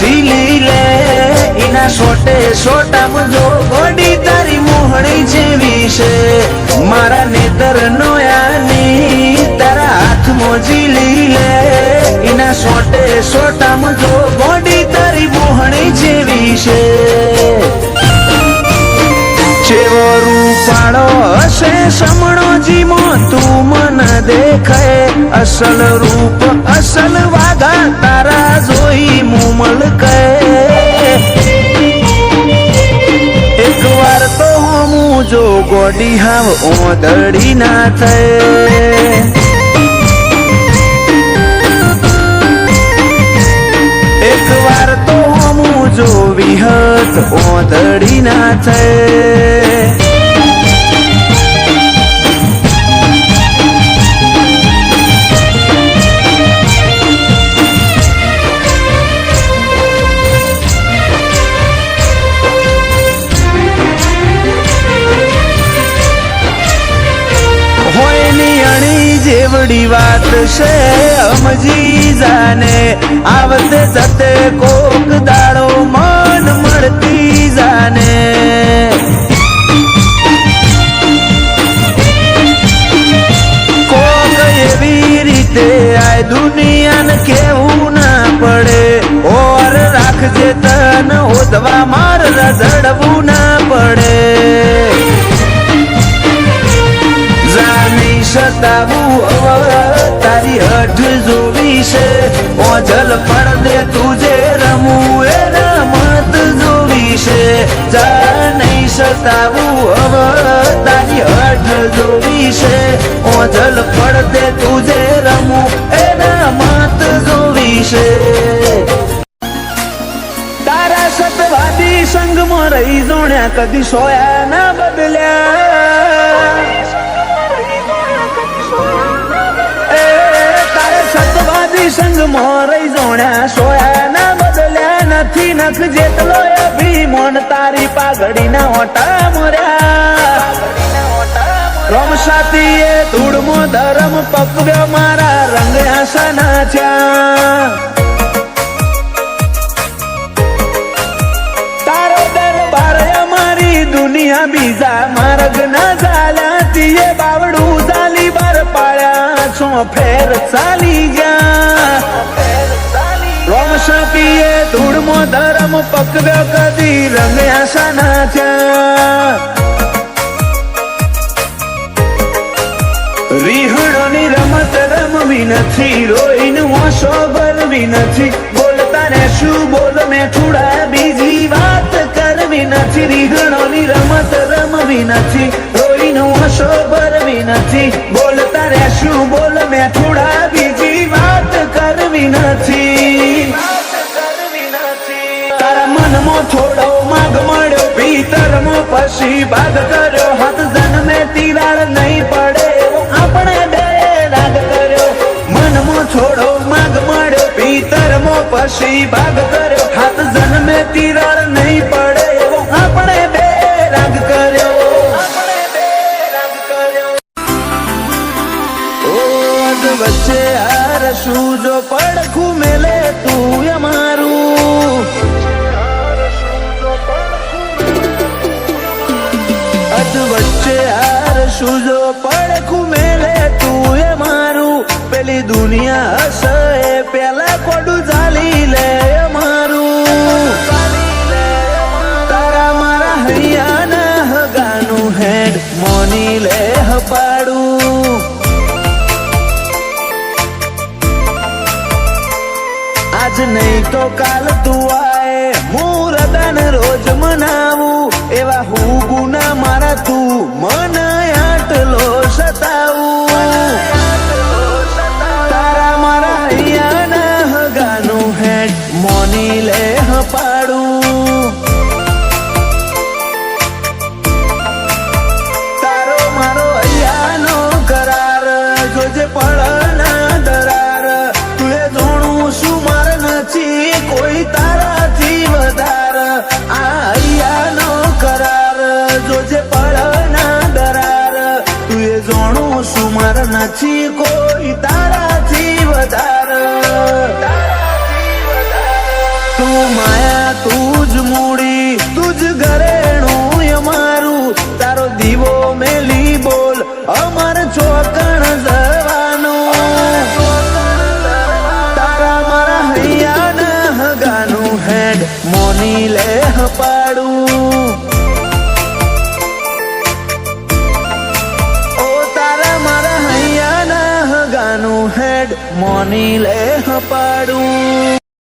ઝીલી લે એના સોટે સોટામાં જો ગોડી તારી મોહણી જેવી છે મારા નેતર નોયાની તારા હાથમાં ઝીલી લે એના સોટે સોટામાં જો ગોડી તારી મોહણી જેવી છે ચેવો રૂપાળો હશે સમણો જીમો તું મન દેખાય અસલ રૂપ અસલ વાગા તારા જોઈ મુમલ કહે એક વાર તો હું જો ગોડી હાવ ઓદડી ના થાય એક વાર તો હું જો વિહત ઓદડી ના થાય જેવડી વાત છે સમજી જાને આવતે જતે કોક દાડો મન મળતી જાને કોક એવી રીતે આ દુનિયાને કેવું ના પડે ઓર રાખજે તન ઓદવા માર રઝડવું ના પડે સતાવું તારી હઠ જોવી છે ઓજલ પડદે તુજે રમવું એ રમત જોવી છે જા નહીં સતાવું તારી હઠ જોવી છે ઓજલ પડદે તુજે રમવું એ રમત જોવી છે તારા સતવાદી સંગમાં રહી જોણ્યા કદી સોયા ના બદલ્યા સંગમાં રહી જોણ્યા સોયા ના બદલ્યા નથી નખ જેટલો અભિમાન તારી પાઘડી ના ઓટા મર્યા રમ સાથીએ ધૂળમાં ધરમ પકવ્યો મારા રંગ આસાના થયા તારો દરબાર અમારી દુનિયા બીજા માર્ગ ના ચાલ્યા તીએ બાવડું ચાલી બાર પાડ્યા છો ફેર ચાલી ગયા રોમ શકીએ ધૂળમાં ધરમ પકવ્યો કદી રંગ આસાના થયા રીહણોની રમત રમવી નથી રોઈનું ઓછો ભરવી નથી બોલતા ને શું બોલ મેં થોડા બીજી વાત કરવી નથી રીહણોની રમત રમવી નથી રોઈનું ઓછો ભરવી નથી બોલતા ને શું બોલ મેં થોડા બીજી વાત કરવી નથી તારા મનમાં થોડો માગ મળ્યો ભીતરમાં પછી ભાગ કર્યો હાથ જન્મે તિરાડ નહીં પડે આપણે બે રાગ કર્યો મનમાં થોડો માગ મળ્યો ભીતરમાં પછી ભાગ કર્યો હાથ જન્મે તિરાડ નહીં પડે આપણે બે રાગ કર્યો વચ્ચે હાર શું જો પડખું મેલે તું અમારું અધ વચ્ચે હાર શું જો પડખું મેલે તું અમારું પેલી દુનિયા હશે પેલા કોડું ચાલી લે અમારું તારા મારા હૈયાના હગાનું હેડ મોની લે હપાડું આજ નહીં તો કાલ તું આય મુરદાન રોજ મનાવું એવા હું ગુના મારા તું મન આટલો સતાવું તારા મારા હૈયાના હગાનું હેડ મોની લે હપાડું તારો મારો હૈયાનો કરાર જોજે પળના દરાર તું એ જોણું શું મારે નથી કોઈ તારાથી વધાર આ હૈયાનો કરાર જોજે પળના દરાર કોકણ જવાનું તારા મારા હૈયાના હગાનું હેડ મોની લે પાડું ઓ તારા મારા હૈયાના હગાનું હેડ મોની લે પાડું